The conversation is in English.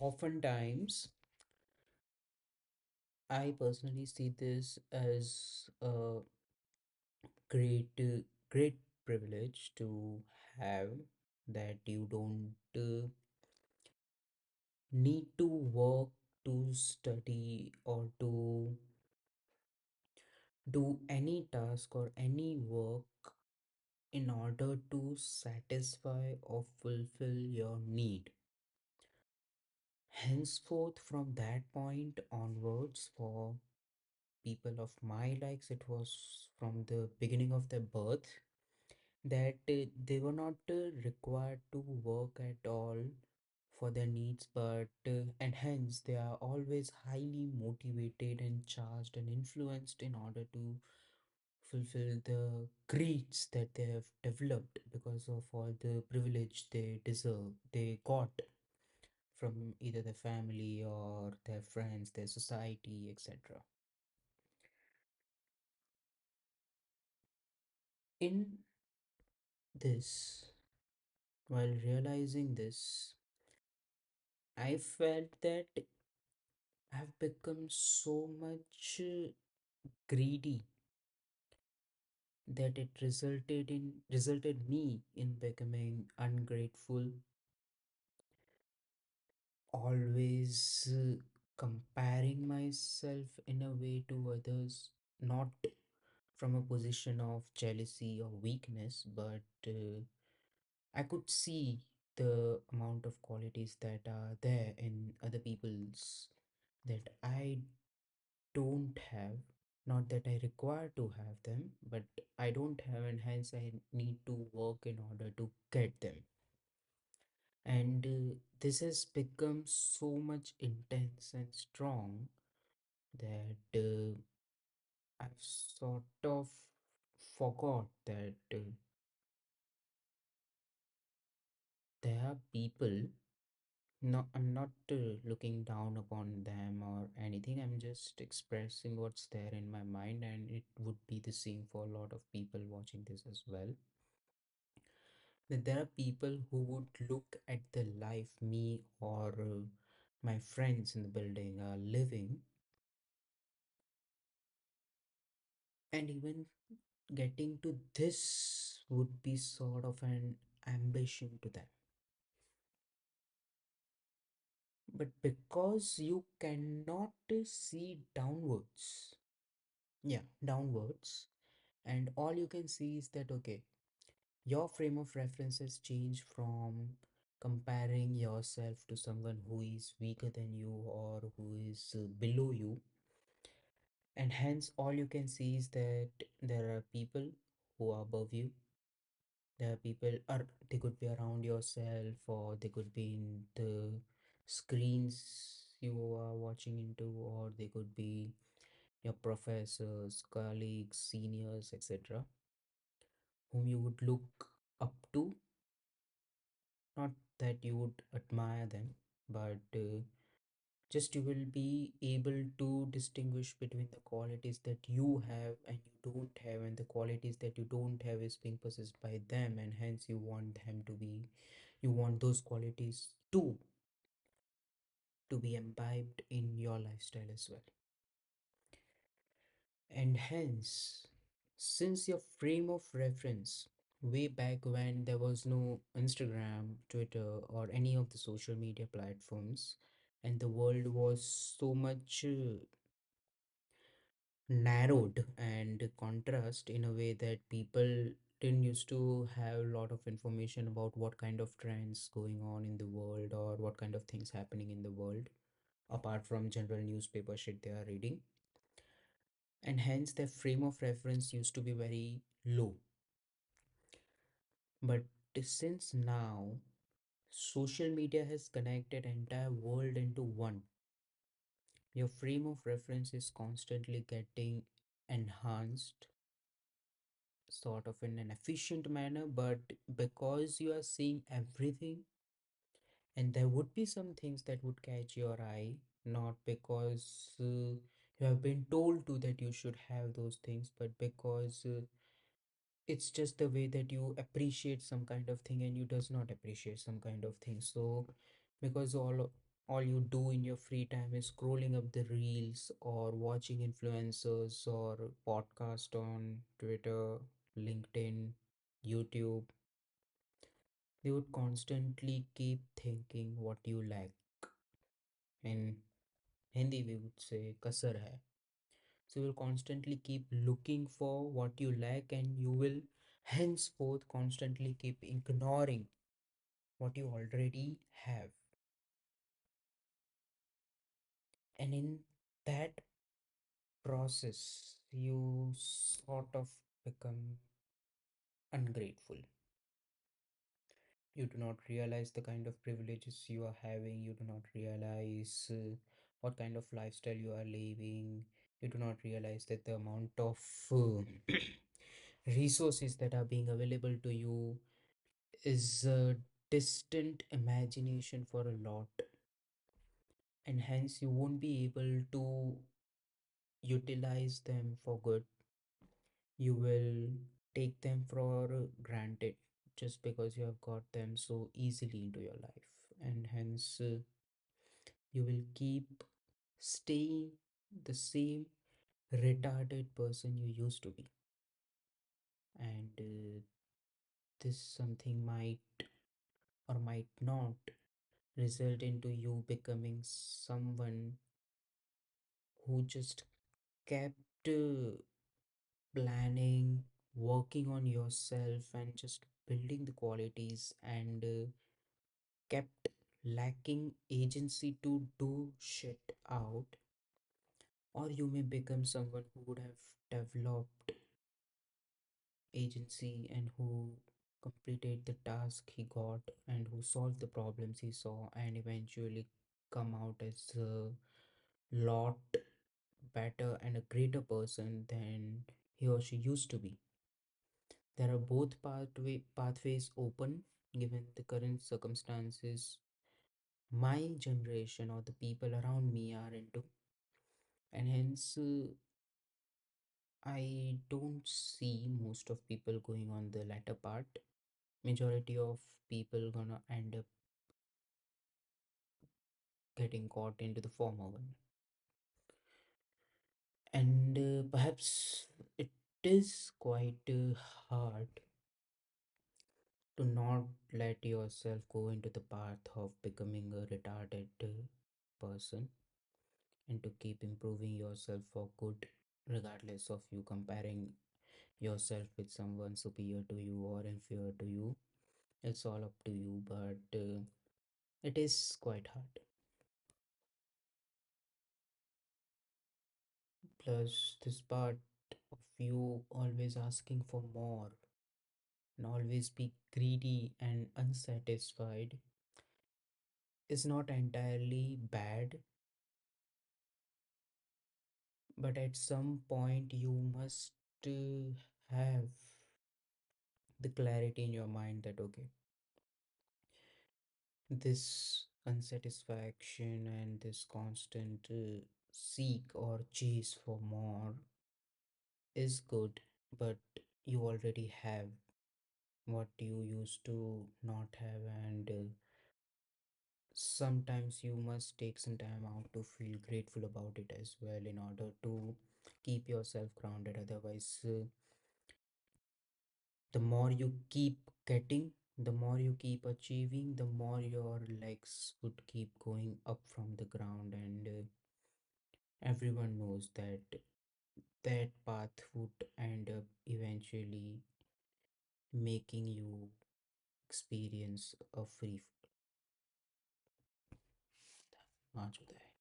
Oftentimes, I personally see this as a great, great privilege to have that you don't need to work to study or to do any task or any work in order to satisfy or fulfill your need. Henceforth, from that point onwards, for people of my likes, it was from the beginning of their birth that they were not required to work at all for their needs, but and hence they are always highly motivated and charged and influenced in order to fulfill the greeds that they have developed because of all the privilege they got from either their family or their friends, their society, etc. In this, while realizing this, I felt that I've become so much greedy that it resulted me in becoming ungrateful, always comparing myself in a way to others, not from a position of jealousy or weakness, but I could see the amount of qualities that are there in other people's that I don't have. Not that I require to have them, but I don't have, and hence I need to work in order to get them. And this has become so much intense and strong that I've sort of forgot that there are people. No, I'm not looking down upon them or anything. I'm just expressing what's there in my mind, and it would be the same for a lot of people watching this as well. That there are people who would look at the life me or my friends in the building are living, and even getting to this would be sort of an ambition to them. But because you cannot see downwards, yeah, downwards, and all you can see is that okay, your frame of references change from comparing yourself to someone who is weaker than you or who is below you, and hence all you can see is that there are people who are above you. There are people, or they could be around yourself, or they could be in the screens you are watching into, or they could be your professors, colleagues, seniors, etc., whom you would look up to. Not that you would admire them, but just you will be able to distinguish between the qualities that you have and you don't have, and the qualities that you don't have is being possessed by them, and hence you want those qualities to be imbibed in your lifestyle as well. And hence, since your frame of reference way back when there was no Instagram, Twitter, or any of the social media platforms, and the world was so much narrowed and contrast in a way that people didn't used to have a lot of information about what kind of trends going on in the world or what kind of things happening in the world apart from general newspaper shit they are reading, and hence their frame of reference used to be very low. But since now social media has connected entire world into one, your frame of reference is constantly getting enhanced sort of in an efficient manner, but because you are seeing everything, and there would be some things that would catch your eye, not because you have been told to that you should have those things, but because it's just the way that you appreciate some kind of thing and you does not appreciate some kind of thing. So because all you do in your free time is scrolling up the reels or watching influencers or podcast on Twitter, LinkedIn, YouTube, they would constantly keep thinking what you lack. In Hindi, we would say kasar hai. So you will constantly keep looking for what you lack, and you will henceforth constantly keep ignoring what you already have. And in that process, you sort of become ungrateful. You do not realize the kind of privileges you are having. You do not realize what kind of lifestyle you are living. You do not realize that the amount of resources that are being available to you is a distant imagination for a lot, and hence you won't be able to utilize them for good. You will take them for granted just because you have got them so easily into your life, and hence you will keep staying the same retarded person you used to be. And this something might or might not result into you becoming someone who just kept planning, working on yourself, and just building the qualities, and kept lacking agency to do shit out. Or you may become someone who would have developed agency and who completed the task he got and who solved the problems he saw and eventually come out as a lot better and a greater person than he or she used to be. There are both pathways open given the current circumstances my generation or the people around me are into, and hence I don't see most of people going on the latter part. Majority of people gonna end up getting caught into the former one, and perhaps it is quite hard to not let yourself go into the path of becoming a retarded person, and to keep improving yourself for good, regardless of you comparing yourself with someone superior to you or inferior to you. It's all up to you, but it is quite hard. Plus, this part of you always asking for more and always be greedy and unsatisfied is not entirely bad, but at some point you must have the clarity in your mind that okay, this unsatisfaction and this constant seek or chase for more is good, but you already have what you used to not have, and sometimes you must take some time out to feel grateful about it as well in order to keep yourself grounded. Otherwise, the more you keep getting, the more you keep achieving, the more your legs would keep going up from the ground, and everyone knows that that path would end up eventually making you experience a free fall. आ चुका है